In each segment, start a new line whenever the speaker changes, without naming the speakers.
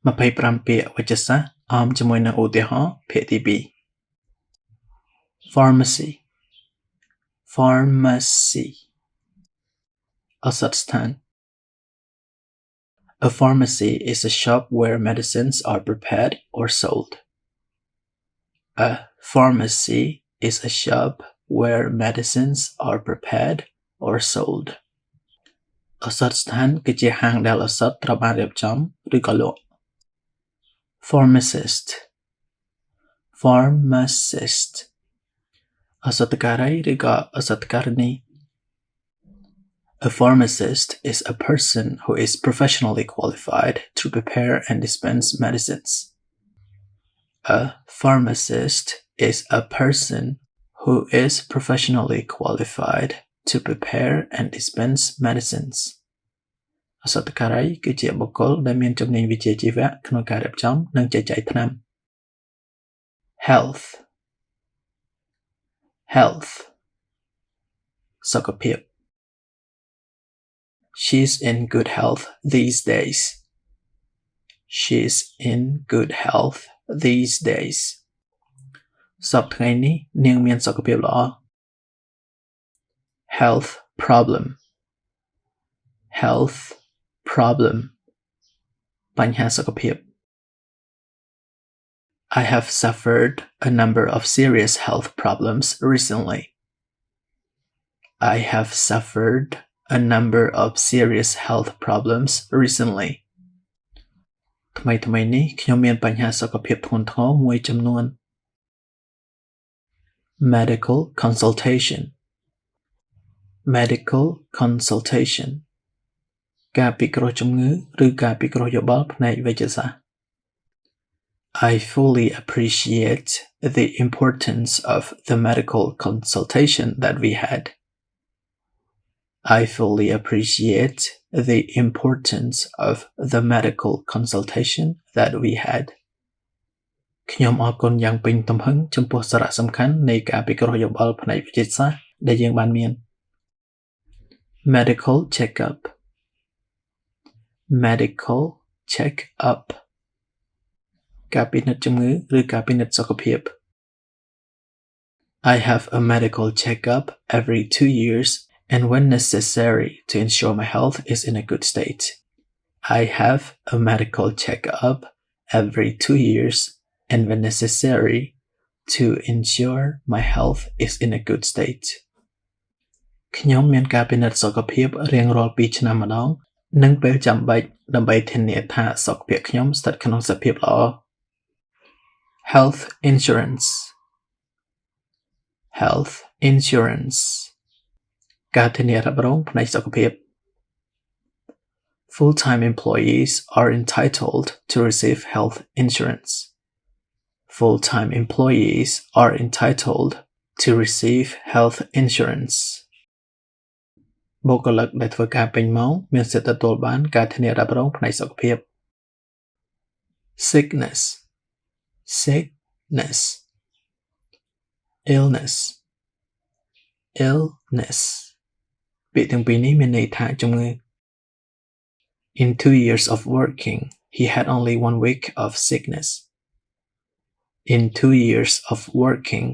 25ពាក្យវចសាស្ត្រអមជាមួយនឹងឧទាហរណ៍ភាគទី2 Pharmacy Pharmacy ឱសថស្ថាន A pharmacy is a shop where medicines are prepared or sold. A pharmacy is a shop where medicines are prepared or sold. ឱសថស្ថានគឺជាហាងដែលឱសថត្រូវបានរៀបចំឬក៏លក់ Pharmacist Pharmacist ឱសថការីឬក៏ឱសថការិនី A pharmacist is a person who is professionally qualified to prepare and dispense medicines. A pharmacist is a person who is professionally qualified to prepare and dispense medicines. ឱសថការីគឺជាបុគ្គលដែលមានជំនាញវិជ្ជាជីវៈក្នុងការរៀបចំនិងចែកចាយថ្នាំ Health Health សុខភាព She's in good health these days. She's in good health these days. សប្តាហ៍ថ្ងៃនេះនាងមានសុខភាពល្អ Health problem Health problem បញ្ហាសុខភាព I have suffered a number of serious health problems recently. I have suffered a number of serious health problems recently. ថ្មីនេះខ្ញុំមានបញ្ហាសុខភាពធ្ងន់ធ្ងរមួយចំនួន Medical consultation Medical consultation ការពិគ្រោះជំងឺឬការពិគ្រោះយោបល់ផ្នែកវេជ្ជសាស្ត្រ I fully appreciate the importance of the medical consultation that we had. I fully appreciate the importance of the medical consultation that we had. ខ្ញុំអរគុណយ៉ាងពេញទំហឹងចំពោះសារៈសំខាន់នៃការពិគ្រោះយោបល់ផ្នែកវិទ្យាសាស្ត្រដែលយើងបានមាន Medical checkup Medical checkup ការពិនិត្យជំងឺឬការពិនិត្យសុខភាព I have a medical checkup every 2 years and when necessary to ensure my health is in a good state. I have a medical checkup every 2 years and when necessary to ensure my health is in a good state. ខ្ញុំមានការពិនិត្យសុខភាពរៀងរាល់2ឆ្នាំម្ដងនិងពេលចាំបាច់ដើម្បីធានាថាសុខភាពខ្ញុំស្ថិតក្នុងសភាពល្អ Health insurance Health insurance ការធានារ៉ាប់រងផ្នែកសុខភាព Full-time employees are entitled to receive health insurance. Full-time employees are entitled to receive health insurance. បុគ្គលិកដែលធ្វើការពេញម៉ោងមានសិទ្ធិទទួលបានការធានារ៉ាប់រងផ្នែកសុខភាព Sickness Sickness Illness Illness ពាក្យទាំងពីរនេះមានន័យថាជំងឺ In 2 years of working, he had only 1 week of sickness. In 2 years of working,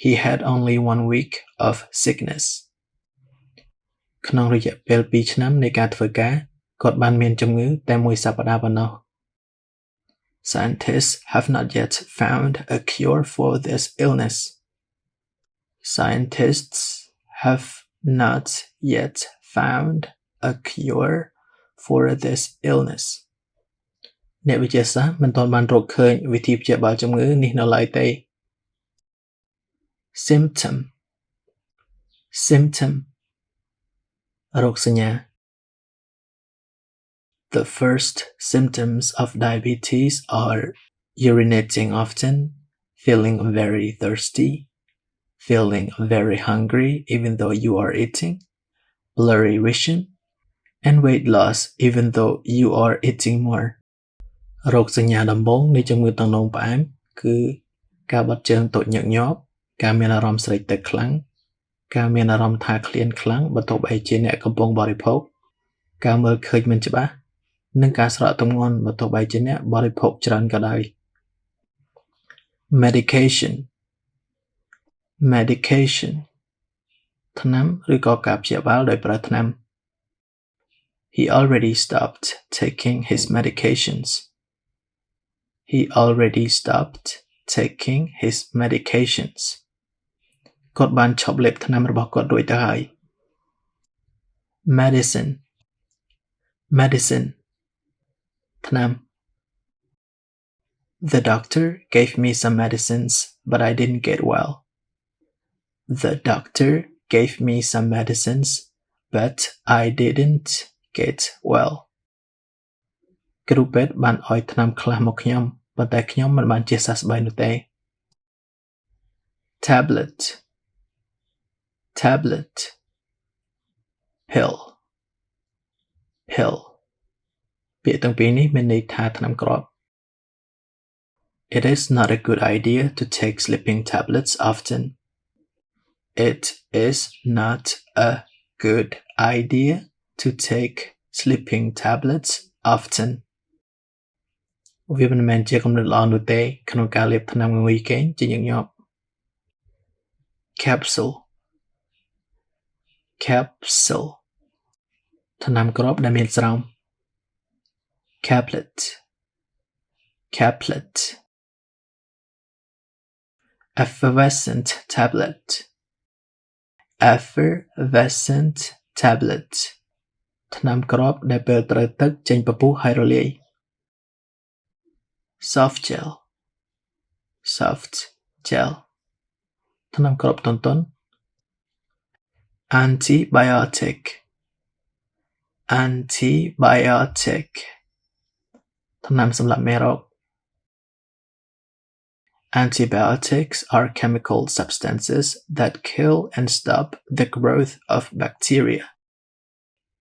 he had only 1 week of sickness. ក្នុងរយៈពេល2ឆ្នាំនៃការធ្វើការគាត់បានមានជំងឺតែមួយសប្តាហ៍ប៉ុណ្ណោះ Scientists have not yet found a cure for this illness. Scientists have not yet found a cure for this illness. អ្នកវិទ្យាសាស្ត្រមិនទាន់បានរកឃើញវិធីព្យាបាលជំងឺនេះនៅឡើយទេ Symptom Symptom រោគសញ្ញា The first symptoms of diabetes are urinating often, feeling very thirsty, feeling very hungry even though you are eating, blurry vision, and weight loss even though you are eating more. រោគសញ្ញាដំបូងនៃជំងឺទឹកនោមផ្អែមគឺការបត់ជើងតូចញឹកញាប់ការមានអារម្មណ៍ស្រេកទឹកខ្លាំងការមានអារម្មណ៍ថាឃ្លានខ្លាំងបន្ទាប់ពីជាអ្នកកំពុងបរិភោគការមើលឃើញមិនច្បាស់ និងការស្រកទម្ងន់បើទោះបីជាអ្នកបរិភោគច្រើនក៏ដោយ medication medication ថ្នាំឬក៏ការព្យាបាលដោយប្រើថ្នាំ He already stopped taking his medications. He already stopped taking his medications. គាត់បានឈប់លេបថ្នាំរបស់គាត់រួចទៅហើយ medicine medicine ថ្នាំ The doctor gave me some medicines, but I didn't get well. The doctor gave me some medicines, but I didn't get well. គ្រូពេទ្យបានឲ្យថ្នាំខ្លះមកខ្ញុំប៉ុន្តែខ្ញុំមិនបានជាសះស្បើយនោះទេ tablet tablet pill pill ពាក្យទាំងពីរនេះមានន័យថាថ្នាំគ្រាប់ It is not a good idea to take sleeping tablets often. It is not a good idea to take sleeping tablets often. វាមិនមែនជាគំនិតល្អនោះទេក្នុងការលេបថ្នាំងងុយគេងជាញឹកញាប់ capsule capsule ថ្នាំគ្រាប់ដែលមានស្រោម caplet caplet effervescent tablet effervescent tablet ថ្នាំគ្រាប់ដែលពេលត្រូវទឹកចេញពពុះហើយរលាយ soft gel soft gel ថ្នាំគ្រាប់ទន់ៗ antibiotic antibiotic ថ្នាំសម្លាប់មេរោគ Antibiotics are chemical substances that kill and stop the growth of bacteria.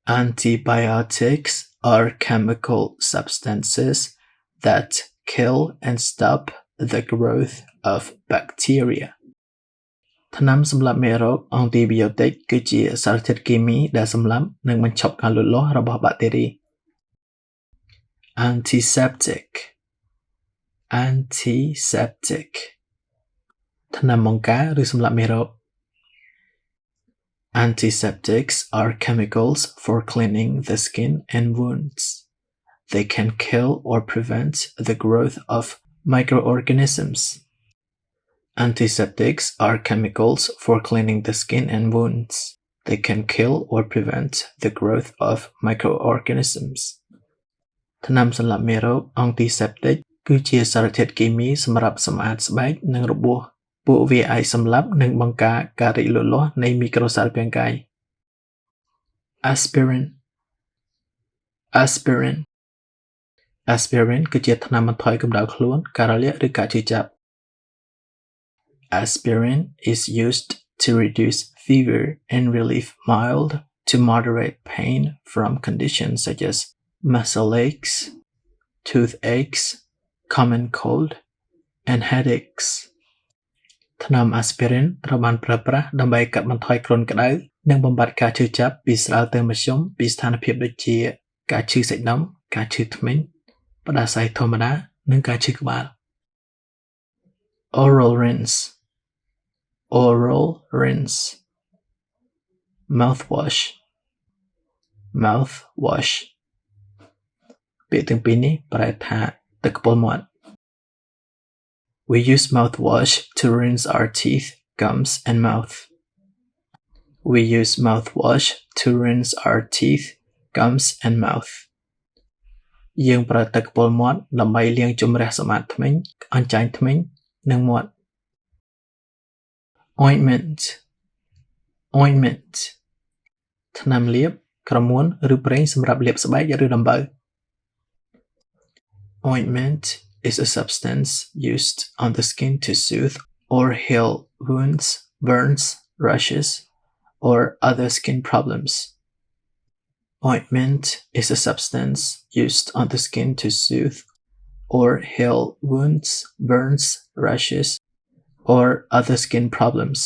Antibiotics are chemical substances that kill and stop the growth of bacteria. ថ្នាំសម្លាប់មេរោគ Antibiotic គឺជាសារធាតុគីមីដែលសម្លាប់និងបញ្ឈប់ការលូតលាស់របស់បាក់តេរី Antiseptic Antiseptic ថ្នាំបង្ការឬសម្លាប់មេរោគ Antiseptics are chemicals for cleaning the skin and wounds. They can kill or prevent the growth of microorganisms. Antiseptics are chemicals for cleaning the skin and wounds. They can kill or prevent the growth of microorganisms. ថ្នាំសម្លាប់មេរោគ Antiseptic គឺជាសារធាតុគីមីសម្រាប់សម្អាតស្បែកនិងរបួសពួកវាអាចសម្លាប់និងបង្ការការរីកលូតលាស់នៃមីក្រូសែលរាងកាយ Aspirin Aspirin Aspirin គឺជាថ្នាំបន្ថយកម្ដៅខ្លួនការរលាកឬការឈឺចាប់ Aspirin is used to reduce fever and relieve mild to moderate pain from conditions such as muscle aches, toothaches, common cold, and headaches. ថ្នាំ aspirin ត្រូវបានប្រើប្រាស់ដើម្បីកាត់បន្ថយគ្រុនក្តៅនិងបំបាត់ការឈឺចាប់ពីស្រាលទៅមធ្យមពីស្ថានភាពដូចជាការឈឺសាច់ដុំការឈឺធ្មេញផ្ដាសាយធម្មតានិងការឈឺក្បាល Oral rinse Oral rinse Mouthwash Mouthwash ពាក្យទាំងពីរនេះប្រែថាទឹកកពល់មាត់ We use mouthwash to rinse our teeth, gums, and mouth. We use mouthwash to rinse our teeth, gums, and mouth. យើងប្រើទឹកកពល់មាត់ដើម្បីលាងជម្រះសម្អាតធ្មេញអញ្ចាញធ្មេញនិងមាត់ Ointment Ointment ថ្នាំលាបក្រមួនឬប្រេងសម្រាប់លាបស្បែកឬដំបៅ Ointment is a substance used on the skin to soothe or heal wounds, burns, rashes, or other skin problems. Ointment is a substance used on the skin to soothe or heal wounds, burns, rashes, or other skin problems.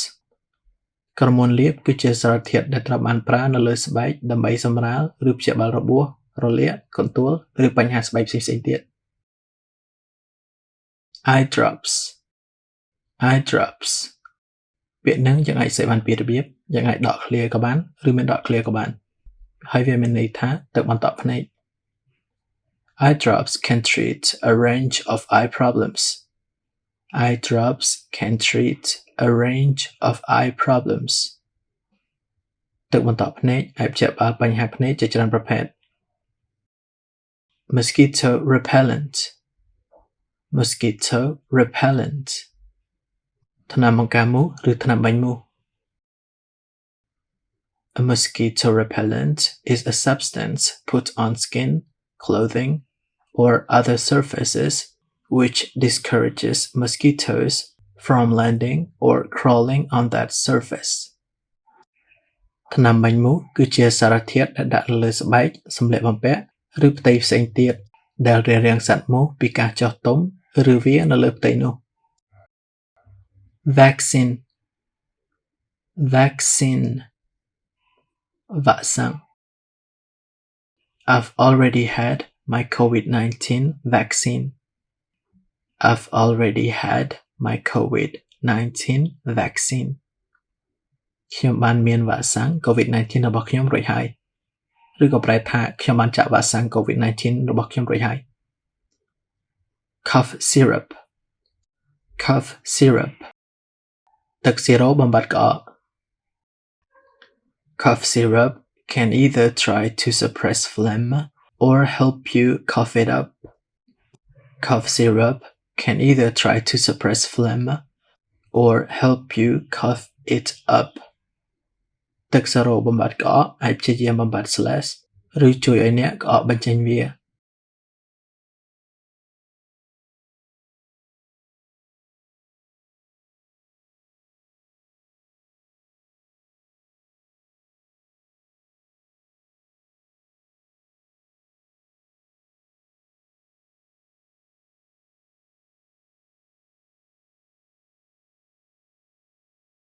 ក្រមួនលាបគឺជាសារធាតុដែលត្រូវបានប្រើនៅលើស្បែកដើម្បីសម្រាលឬព្យាបាលរបួស រលាក កន្ទួល ឬបញ្ហាស្បែកផ្សេងៗទៀត Eyedrops Eyedrops ពាក្យហ្នឹងយើងអាចសេបានពីរបៀបយើងអាចដក clear ក៏បានឬមិនដក clear ក៏បានហើយវាមានន័យថាទឹកបន្តក់ភ្នែក Eyedrops can treat a range of eye problems. Eyedrops can treat a range of eye problems. ទឹកបន្តក់ភ្នែកអាចព្យាបាលបញ្ហាភ្នែកជាច្រើនប្រភេទ Mosquito repellent Mosquito repellent ថ្នាំបង្ការមូសឬថ្នាំបាញ់មូស A mosquito repellent is a substance put on skin, clothing, or other surfaces which discourages mosquitoes from landing or crawling on that surface. ថ្នាំបាញ់មូសគឺជាសារធាតុដែលដាក់លើស្បែក សម្លៀកបំពាក់ឬផ្ទៃផ្សេងទៀតដែលរារាំងសត្វមូសពីការចុះទុំឬវារនៅលើផ្ទៃនោះ Vaccine Vaccine Vaccine I've already had my COVID-19 vaccine. I've already had my COVID-19 vaccine. ខ្ញុំបានមានវ៉ាក់សាំង COVID-19 របស់ខ្ញុំរួចហើយឬក៏ប្រែថាខ្ញុំបានចាក់វ៉ាក់សាំង COVID-19 របស់ខ្ញុំរួចហើយ Cough syrup Cough syrup ទឹកស៊ីរ៉ូបំបត្តិក្អក Cough syrup can either try to suppress phlegm or help you cough it up. Cough syrup can either try to suppress phlegm or help you cough it up. ទឹកស៊ីរ៉ូបំបត្តិក្អកអាចព្យាយាមបំបត្តិ slash ឬជួយឲ្យអ្នកក្អកបញ្ចេញវា